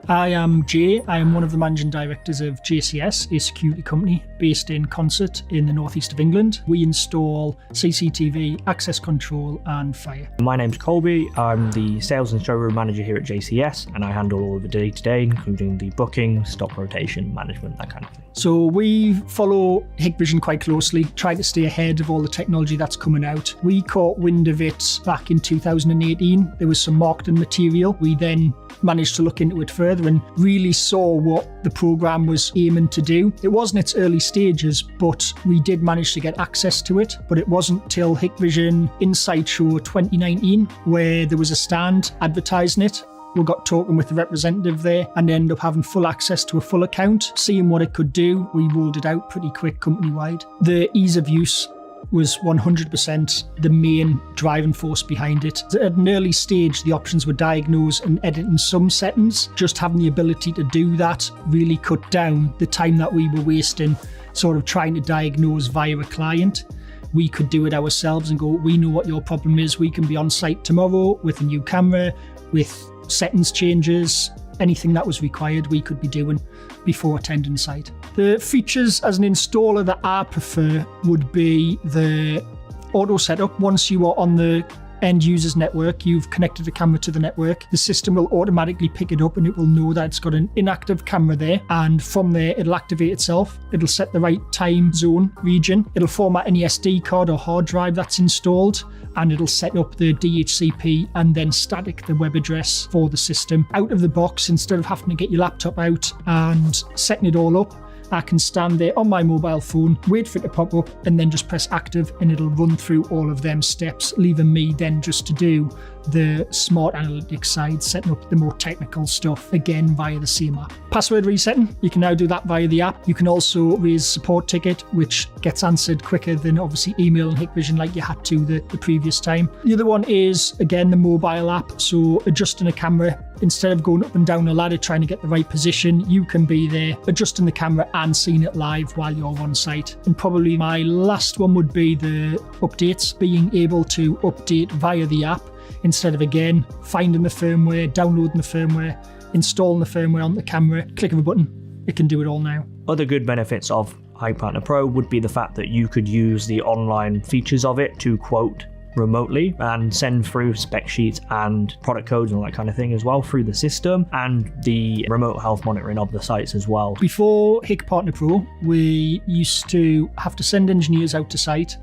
I am Jay. I am one of the managing directors of JCS, a security company based in Consett in the northeast of England. We install CCTV, access control and fire. My name's Colby. I'm the sales and showroom manager here at JCS, and I handle all of the day-to-day, including the booking, stock rotation, management, that kind of thing. So we follow Hikvision quite closely, try to stay ahead of all the technology that's coming out. We caught wind of it back in 2018. There was some marketing material. We then managed to look into it further and really saw what the program was aiming to do. It was in its early stages, but we did manage to get access to it. But it wasn't till Hikvision Insight Show 2019 where there was a stand advertising it. We got talking with the representative there and ended up having full access to a full account, seeing what it could do. We rolled it out pretty quick company-wide. The ease of use was 100% the main driving force behind it. At an early stage, the options were diagnose and edit in some settings. Just having the ability to do that really cut down the time that we were wasting sort of trying to diagnose via a client. We could do it ourselves and go, we know what your problem is. We can be on site tomorrow with a new camera, with settings changes, anything that was required we could be doing before attending site. The features as an installer that I prefer would be the auto setup. Once you are on the end user's network, you've connected the camera to the network, the system will automatically pick it up and it will know that it's got an inactive camera there, and from there it'll activate itself. It'll set the right time zone region, it'll format any SD card or hard drive that's installed, and it'll set up the DHCP and then static the web address for the system. Out of the box, instead of having to get your laptop out and setting it all up, I can stand there on my mobile phone, wait for it to pop up, and then just press active and it'll run through all of them steps, leaving me then just to do the smart analytics side, setting up the more technical stuff, again via the same app. Password resetting, you can now do that via the app. You can also raise a support ticket, which gets answered quicker than obviously email and Hikvision like you had to the previous time. The other one is, again, the mobile app. So adjusting a camera, instead of going up and down a ladder trying to get the right position, you can be there adjusting the camera and seeing it live while you're on site. And probably my last one would be the updates, being able to update via the app instead of, again, finding the firmware, downloading the firmware, installing the firmware on the camera, click of a button, it can do it all now. Other good benefits of Hik-Partner Pro would be the fact that you could use the online features of it to quote remotely and send through spec sheets and product codes and all that kind of thing as well through the system, and the remote health monitoring of the sites as well. Before Hik-Partner Pro, we used to have to send engineers out to site,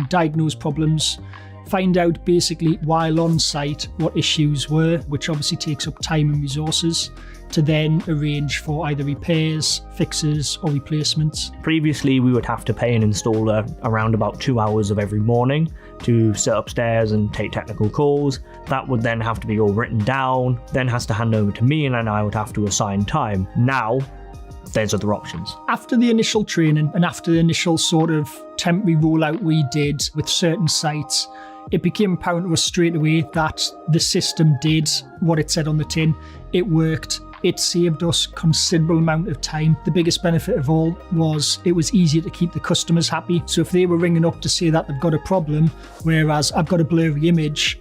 diagnose problems, find out basically while on site what issues were, which obviously takes up time and resources, to then arrange for either repairs, fixes or replacements. Previously, we would have to pay an installer around about 2 hours of every morning to sit upstairs and take technical calls. That would then have to be all written down, then has to hand over to me, and then I would have to assign time. Now, there's other options. After the initial training and after the initial sort of temporary rollout we did with certain sites, it became apparent to us straight away that the system did what it said on the tin. It worked. It saved us a considerable amount of time. The biggest benefit of all was it was easier to keep the customers happy. So if they were ringing up to say that they've got a problem, whereas I've got a blurry image,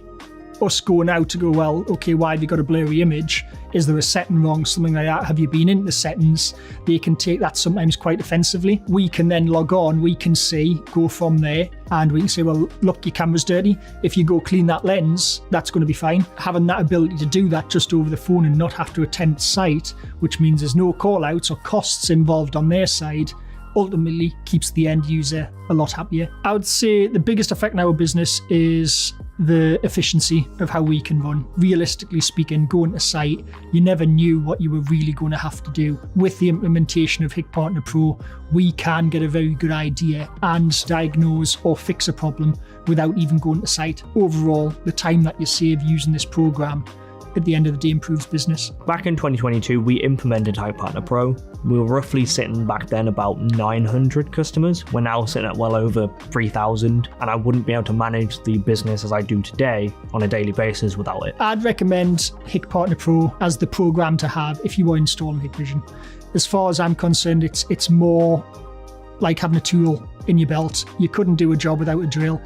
us going out to go, well, okay, why have you got a blurry image? Is there a setting wrong? Something like that. Have you been into the settings? They can take that sometimes quite offensively. We can then log on, we can see, go from there, and we can say, well, look, your camera's dirty. If you go clean that lens, that's going to be fine. Having that ability to do that just over the phone and not have to attend site, which means there's no call outs or costs involved on their side, ultimately keeps the end user a lot happier. I would say the biggest effect in our business is the efficiency of how we can run. Realistically speaking, going to site, you never knew what you were really going to have to do. With the implementation of Hik-Partner Pro, we can get a very good idea and diagnose or fix a problem without even going to site. Overall, the time that you save using this program at the end of the day improves business. Back in 2022, we implemented Hik-Partner Pro. We were roughly sitting back then about 900 customers. We're now sitting at well over 3,000, and I wouldn't be able to manage the business as I do today on a daily basis without it. I'd recommend Hik-Partner Pro as the program to have if you are installing Hikvision. As far as I'm concerned, it's more like having a tool in your belt. You couldn't do a job without a drill.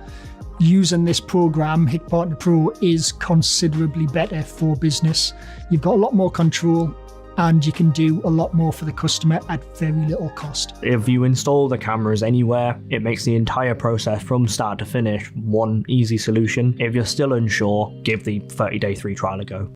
Using this program, Hik-Partner Pro, is considerably better for business. You've got a lot more control. and you can do a lot more for the customer at very little cost. If you install the cameras anywhere, it makes the entire process from start to finish one easy solution. If you're still unsure, give the 30-day free trial a go.